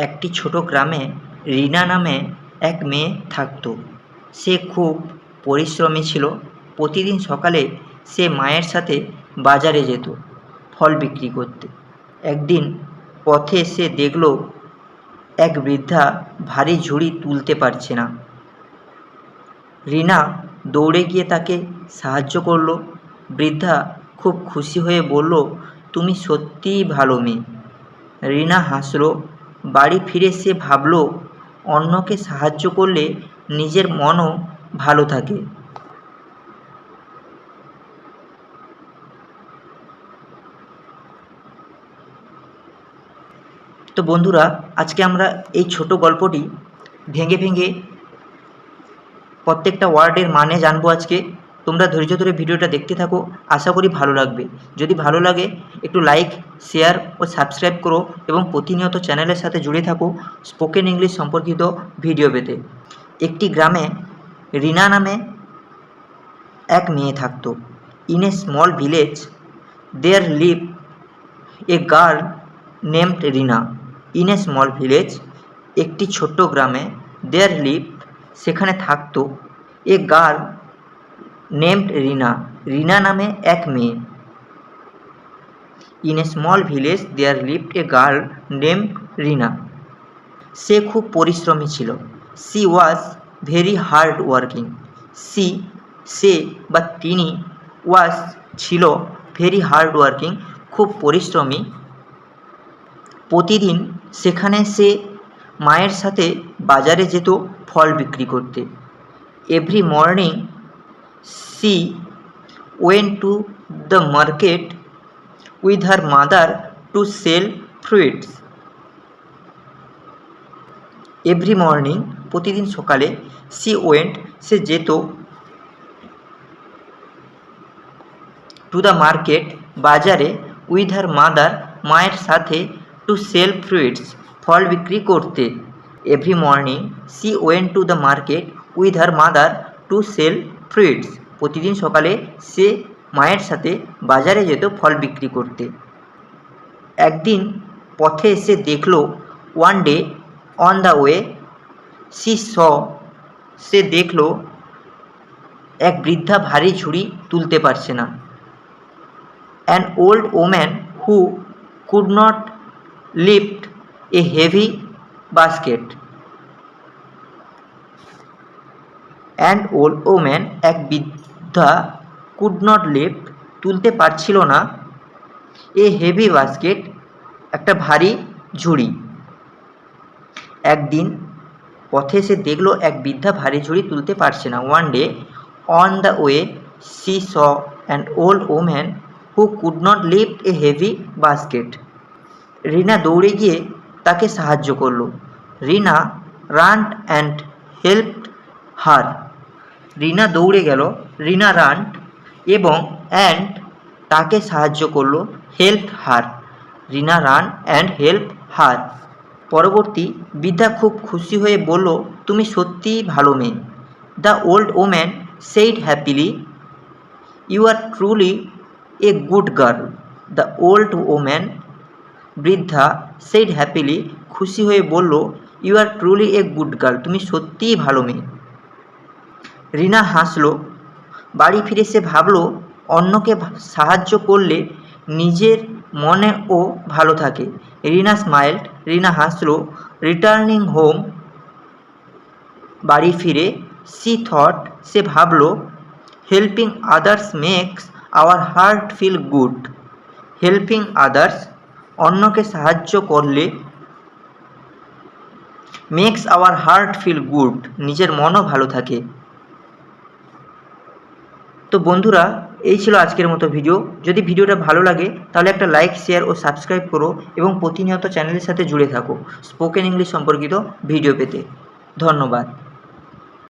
একটি ছোট গ্রামে রিনা নামে এক মেয়ে থাকত। সে খুব পরিশ্রমী ছিল। প্রতিদিন সকালে সে মায়ের সাথে বাজারে যেত ফল বিক্রি করতে। একদিন পথে সে দেখল এক বৃদ্ধা ভারী ঝুড়ি তুলতে পারছে না। রিনা দৌড়ে গিয়ে তাকে সাহায্য করল। বৃদ্ধা খুব খুশি হয়ে বলল, তুমি সত্যিই ভালো মেয়ে। রিনা হাসল। বাড়ি ফিরে সে ভাবল, অন্যকে সাহায্য করলে নিজের মনও ভালো থাকে। তো বন্ধুরা, আজকে আমরা এই ছোট গল্পটি ভেঙে ভেঙে প্রত্যেকটা ওয়ার্ডের মানে জানবো। আজকে তোমরা ধৈর্য ধরে ভিডিওটা দেখতে থাকো, আশা করি ভালো লাগবে। যদি ভালো লাগে একটু লাইক, শেয়ার ও সাবস্ক্রাইব করো এবং প্রতিনিয়ত চ্যানেলের সাথে জুড়ে থাকো স্পোকেন ইংলিশ সম্পর্কিত ভিডিও পেতে। একটি গ্রামে রিনা নামে এক মেয়ে থাকতো। In a small village there live a girl named Rina. In a small village, একটি ছোট্ট গ্রামে, দেয়ার লিভ, সেখানে থাকতো, এ গার্ল নেমড রিনা, রিনা নামে এক মেয়ে। In a small village there lived a girl named Rina. সে খুব পরিশ্রমী ছিল। She was very hard working. সে বা তিনি, ওয়াজ ছিল, ভেরি হার্ড ওয়ার্কিং খুব পরিশ্রমী। প্রতিদিন সেখানে সে মায়ের সাথে বাজারে যেত ফল বিক্রি করতে। Every morning she went to the market with her mother to sell fruits. Every morning, প্রতিদিন সকালে, সি ওয়েন্ট, সে যেত, টু দ্য মার্কেট, বাজারে, উইথ হার মাদার, মায়ের সাথে, টু সেল ফ্রুইটস, ফল বিক্রি করতে। Every morning she went to the market with her mother to sell fruits. প্রতিদিন সকালে সে মায়ের সাথে বাজারে যেত ফল বিক্রি করতে। একদিন পথে এসে দেখল, one day on the way সে দেখল এক বৃদ্ধা ভারী ঝুড়ি তুলতে পারছে না। An old woman who could not lift a heavy basket. An old woman, এক বৃদ্ধা, কুড নট লিফট, তুলতে পারছিল না, এ হেভি বাস্কেট, একটা ভারী ঝুড়ি। একদিন পথে সে দেখল এক বৃদ্ধা ভারী ঝুড়ি তুলতে পারছে না। One day on the way she saw an old woman who could not lift a heavy basket. Rina দৌড়ে গিয়ে তাকে সাহায্য করল। Rina ran and helped her. Rina দৌড়ে গেল, রিনা রান, এবং অ্যান্ড, তাকে সাহায্য করল, help her, Rina ran and help her. পরবর্তী, বৃদ্ধা খুব খুশি হয়ে বলল, তুমি সত্যিই ভালো মেয়ে। The old woman said happily, you are truly a good girl. The old woman, বৃদ্ধা, সেইড হ্যাপিলি, খুশি হয়ে বলল, you are truly a good girl, তুমি সত্যিই ভালো মেয়ে। রিনা হাসল। বাড়ি ফিরে সে ভাবল, অন্যকে সাহায্য করলে নিজের মনেও ভালো থাকে। রিনা স্মাইলড, রিনা হাসল। রিটার্নিং হোম, বাড়ি ফিরে, সি থট, সে ভাবল, helping others makes our heart feel good. Helping others, অন্যকে সাহায্য করলে, makes our heart feel good, নিজের মনও ভালো থাকে। তো বন্ধুরা, এই ছিল আজকের মতো ভিডিও। যদি ভিডিওটা ভালো লাগে তাহলে একটা লাইক, শেয়ার ও সাবস্ক্রাইব করো এবং প্রতিনিয়ত চ্যানেলের সাথে জুড়ে থাকো স্পোকেন ইংলিশ সম্পর্কিত ভিডিও পেতে। ধন্যবাদ।